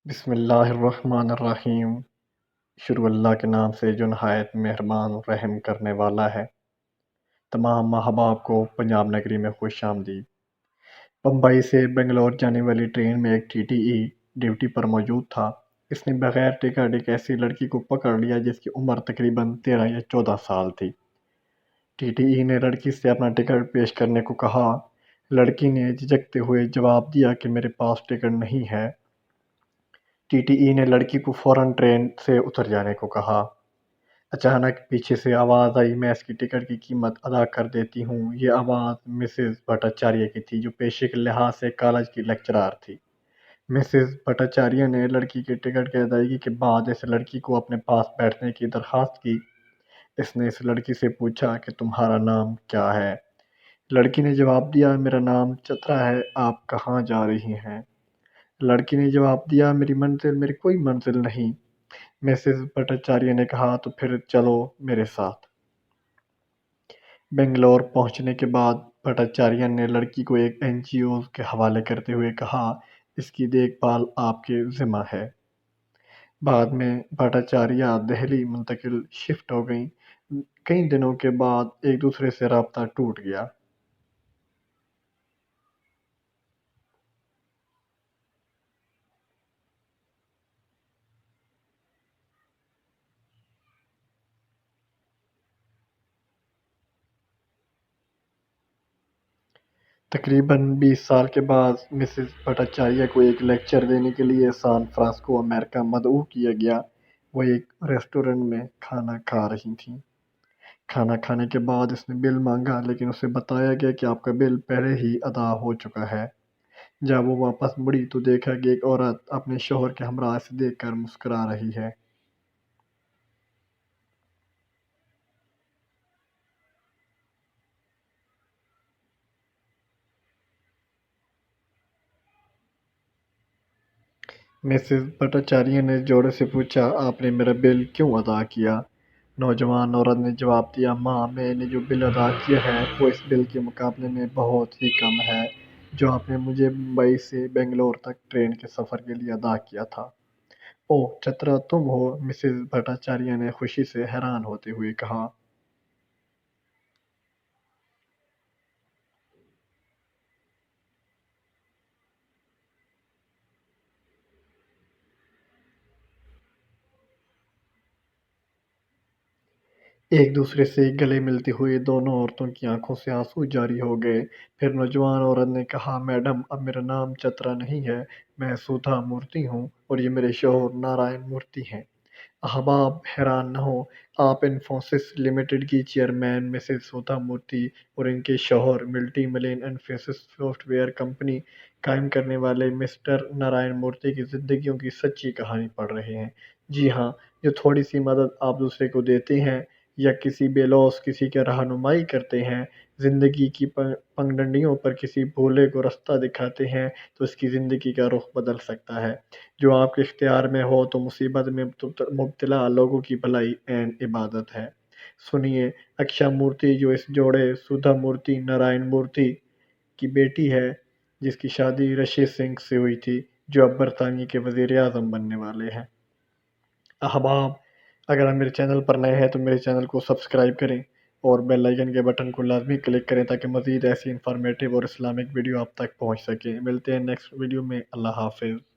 بسم اللہ الرحمن الرحیم۔ شروع اللہ کے نام سے جو نہایت مہربان رحم کرنے والا ہے۔ تمام احباب کو پنجاب نگری میں خوش آمدید۔ بمبئی سے بنگلور جانے والی ٹرین میں ایک ٹی ٹی ای ڈیوٹی پر موجود تھا۔ اس نے بغیر ٹکٹ ایک ایسی لڑکی کو پکڑ لیا جس کی عمر تقریباً 13 یا 14 سال تھی۔ ٹی ٹی ای نے لڑکی سے اپنا ٹکٹ پیش کرنے کو کہا۔ لڑکی نے جھجکتے ہوئے جواب دیا کہ میرے پاس ٹکٹ نہیں ہے۔ ٹی ٹی ای نے لڑکی کو فوراً ٹرین سے اتر جانے کو کہا۔ اچانک پیچھے سے آواز آئی، میں اس کی ٹکٹ کی قیمت ادا کر دیتی ہوں۔ یہ آواز مسز بھٹاچاریہ کی تھی، جو پیشے کے لحاظ سے کالج کی لیکچرار تھی۔ مسز بھٹاچاریہ نے لڑکی کے ٹکٹ کی ادائیگی کے بعد اس لڑکی کو اپنے پاس بیٹھنے کی درخواست کی۔ اس نے اس لڑکی سے پوچھا کہ تمہارا نام کیا ہے؟ لڑکی نے جواب دیا، میرا نام چترا ہے، آپ کہاں جا رہی ہیں؟ لڑکی نے جواب دیا، میری کوئی منزل نہیں۔ مسز بھٹاچاریہ نے کہا، تو پھر چلو میرے ساتھ۔ بنگلور پہنچنے کے بعد بھٹاچاریہ نے لڑکی کو ایک این جی او کے حوالے کرتے ہوئے کہا، اس کی دیکھ بھال آپ کے ذمہ ہے۔ بعد میں بھٹاچاریہ دہلی منتقل شفٹ ہو گئیں۔ کئی دنوں کے بعد ایک دوسرے سے رابطہ ٹوٹ گیا۔ تقریباً 20 سال کے بعد مسز بھٹاچاریہ کو ایک لیکچر دینے کے لیے سان فرانسسکو، امریکہ مدعو کیا گیا۔ وہ ایک ریسٹورنٹ میں کھانا کھا رہی تھیں۔ کھانا کھانے کے بعد اس نے بل مانگا، لیکن اسے بتایا گیا کہ آپ کا بل پہلے ہی ادا ہو چکا ہے۔ جب وہ واپس مڑی تو دیکھا کہ ایک عورت اپنے شوہر کے ہمراہ اسے دیکھ کر مسکرا رہی ہے۔ مسز بھٹاچاریہ نے جوڑے سے پوچھا، آپ نے میرا بل کیوں ادا کیا؟ نوجوان عورت نے جواب دیا، ماں، میں نے جو بل ادا کیا ہے وہ اس بل کے مقابلے میں بہت ہی کم ہے جو آپ نے مجھے ممبئی سے بنگلور تک ٹرین کے سفر کے لیے ادا کیا تھا۔ اوہ چترا، تم ہو؟ مسز بھٹاچاریہ نے خوشی سے حیران ہوتے ہوئے کہا۔ ایک دوسرے سے گلے ملتے ہوئے دونوں عورتوں کی آنکھوں سے آنسو جاری ہو گئے۔ پھر نوجوان عورت نے کہا، میڈم، اب میرا نام چترا نہیں ہے، میں سودھا مورتی ہوں، اور یہ میرے شوہر نارائن مورتی ہیں۔ احباب حیران نہ ہوں، آپ انفوسس لمیٹڈ کی چیئرمین مسز سودھا مورتی اور ان کے شوہر multi million Infosys soft where company قائم کرنے والے مسٹر نارائن مورتی کی زندگیوں کی سچی کہانی پڑھ رہے ہیں۔ جی ہاں، جو تھوڑی سی مدد آپ دوسرے کو دیتے ہیں یا کسی بے لوث کسی کی رہنمائی کرتے ہیں، زندگی کی پگڈنڈیوں پر کسی بھولے کو رستہ دکھاتے ہیں، تو اس کی زندگی کا رخ بدل سکتا ہے۔ جو آپ کے اختیار میں ہو تو مصیبت میں مبتلا لوگوں کی بھلائی عین عبادت ہے۔ سنیے، اکشا مورتی، جو اس جوڑے سودھا مورتی نارائن مورتی کی بیٹی ہے، جس کی شادی رشی سنگھ سے ہوئی تھی، جو اب برطانیہ کے وزیر اعظم بننے والے ہیں۔ احباب، اگر آپ میرے چینل پر نئے ہیں تو میرے چینل کو سبسکرائب کریں اور بیل آئیکن کے بٹن کو لازمی کلک کریں تاکہ مزید ایسی انفارمیٹیو اور اسلامک ویڈیو آپ تک پہنچ سکیں۔ ملتے ہیں نیکسٹ ویڈیو میں۔ اللہ حافظ۔